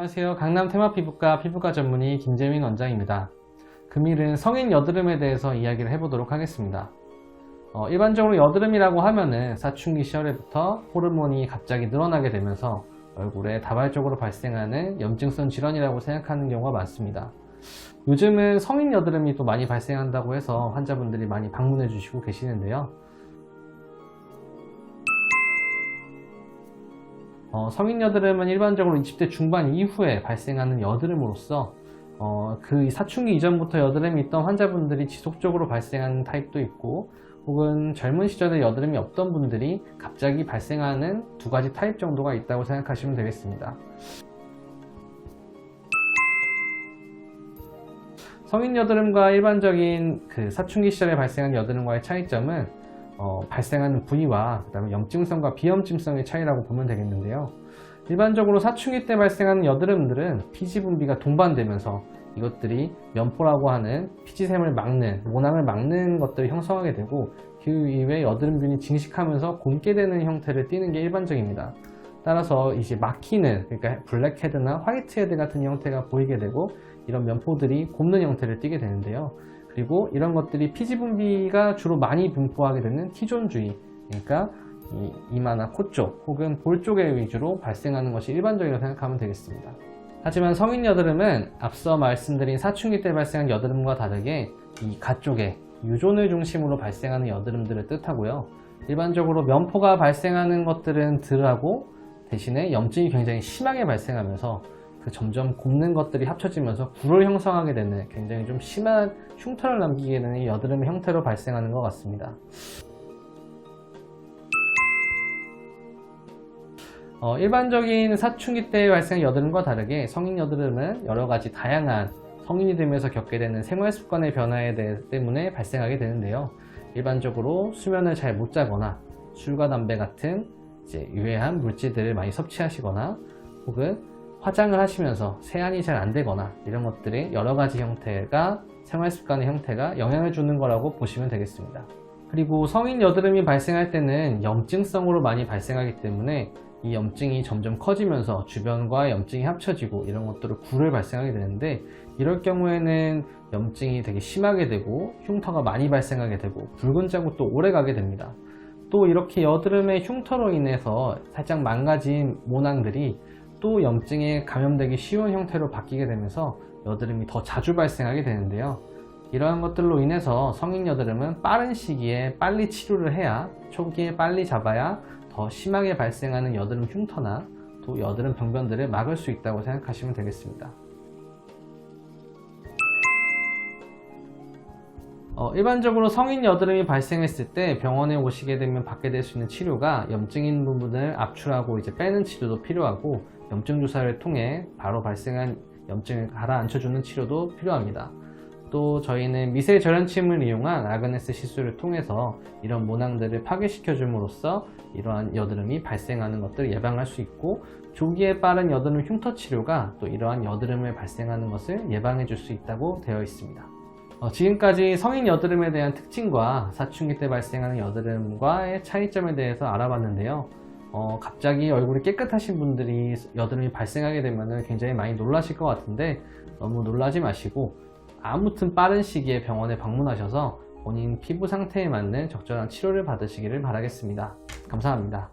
안녕하세요. 강남 테마피부과 피부과 전문의 김재민 원장입니다. 금일은 성인 여드름에 대해서 이야기를 해보도록 하겠습니다. 일반적으로 여드름이라고 하면은 사춘기 시절에부터 호르몬이 갑자기 늘어나게 되면서 얼굴에 다발적으로 발생하는 염증성 질환이라고 생각하는 경우가 많습니다. 요즘은 성인 여드름이 또 많이 발생한다고 해서 환자분들이 많이 방문해 주시고 계시는데요. 성인 여드름은 일반적으로 20대 중반 이후에 발생하는 여드름으로서 그 사춘기 이전부터 여드름이 있던 환자분들이 지속적으로 발생하는 타입도 있고, 혹은 젊은 시절에 여드름이 없던 분들이 갑자기 발생하는 두 가지 타입 정도가 있다고 생각하시면 되겠습니다. 성인 여드름과 일반적인 그 사춘기 시절에 발생한 여드름과의 차이점은 발생하는 부위와 그다음에 염증성과 비염증성의 차이라고 보면 되겠는데요. 일반적으로 사춘기 때 발생하는 여드름들은 피지 분비가 동반되면서 이것들이 면포라고 하는 피지샘을 막는, 모낭을 막는 것들을 형성하게 되고, 그 이후에 여드름균이 증식하면서 곪게 되는 형태를 띠는 게 일반적입니다. 따라서 이제 막히는, 그러니까 블랙헤드나 화이트헤드 같은 형태가 보이게 되고, 이런 면포들이 곪는 형태를 띠게 되는데요. 그리고 이런 것들이 피지 분비가 주로 많이 분포하게 되는 T존 주위, 그러니까 이마나 코 쪽 혹은 볼 쪽에 위주로 발생하는 것이 일반적이라고 생각하면 되겠습니다. 하지만 성인 여드름은 앞서 말씀드린 사춘기 때 발생한 여드름과 다르게 이 가쪽에 유존을 중심으로 발생하는 여드름들을 뜻하고요. 일반적으로 면포가 발생하는 것들은 덜하고 대신에 염증이 굉장히 심하게 발생하면서 점점 곪는 것들이 합쳐지면서 굴을 형성하게 되는 굉장히 좀 심한 흉터를 남기게 되는 여드름의 형태로 발생하는 것 같습니다. 일반적인 사춘기 때 발생한 여드름과 다르게 성인 여드름은 여러가지 다양한 성인이 되면서 겪게 되는 생활 습관의 변화에 때문에 발생하게 되는데요. 일반적으로 수면을 잘 못 자거나 술과 담배 같은 유해한 물질들을 많이 섭취하시거나, 혹은 화장을 하시면서 세안이 잘 안 되거나, 이런 것들의 여러가지 형태가, 생활습관의 형태가 영향을 주는 거라고 보시면 되겠습니다. 그리고 성인 여드름이 발생할 때는 염증성으로 많이 발생하기 때문에 이 염증이 점점 커지면서 주변과 염증이 합쳐지고 이런 것들을 굴을 발생하게 되는데, 이럴 경우에는 염증이 되게 심하게 되고 흉터가 많이 발생하게 되고 붉은 자국도 오래 가게 됩니다. 또 이렇게 여드름의 흉터로 인해서 살짝 망가진 모낭들이 또 염증에 감염되기 쉬운 형태로 바뀌게 되면서 여드름이 더 자주 발생하게 되는데요. 이러한 것들로 인해서 성인 여드름은 빠른 시기에 빨리 치료를 해야, 초기에 빨리 잡아야 더 심하게 발생하는 여드름 흉터나 또 여드름 병변들을 막을 수 있다고 생각하시면 되겠습니다. 일반적으로 성인 여드름이 발생했을 때 병원에 오시게 되면 받게 될 수 있는 치료가 염증인 부분을 압출하고 빼는 치료도 필요하고, 염증 주사를 통해 바로 발생한 염증을 가라앉혀주는 치료도 필요합니다. 또 저희는 미세 절연침을 이용한 아그네스 시술을 통해서 이런 모낭들을 파괴시켜 줌으로써 이러한 여드름이 발생하는 것들을 예방할 수 있고, 조기에 빠른 여드름 흉터 치료가 또 이러한 여드름을 발생하는 것을 예방해 줄 수 있다고 되어 있습니다. 지금까지 성인 여드름에 대한 특징과 사춘기 때 발생하는 여드름과의 차이점에 대해서 알아봤는데요. 갑자기 얼굴이 깨끗하신 분들이 여드름이 발생하게 되면 굉장히 많이 놀라실 것 같은데, 너무 놀라지 마시고 아무튼 빠른 시기에 병원에 방문하셔서 본인 피부 상태에 맞는 적절한 치료를 받으시기를 바라겠습니다. 감사합니다.